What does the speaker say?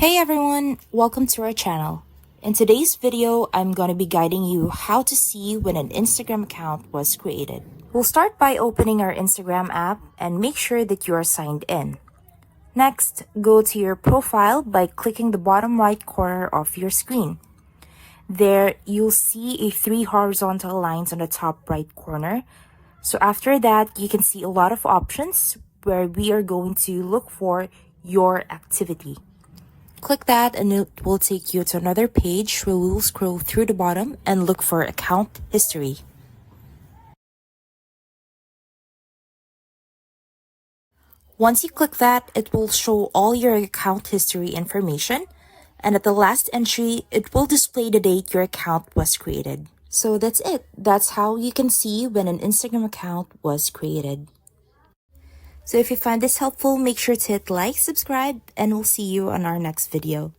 Hey everyone, welcome to our channel. In today's video, I'm going to be guiding you how to see when an Instagram account was created. We'll start by opening our Instagram app and make sure that you are signed in. Next, go to your profile by clicking the bottom right corner of your screen. There, you'll see three horizontal lines on the top right corner. So after that, you can see a lot of options where we are going to look for your activity. Click that and it will take you to another page where we will scroll through the bottom and look for account history. Once you click that, it will show all your account history information, and at the last entry, it will display the date your account was created. So that's it. That's how you can see when an Instagram account was created. So if you find this helpful, make sure to hit like, subscribe, and we'll see you on our next video.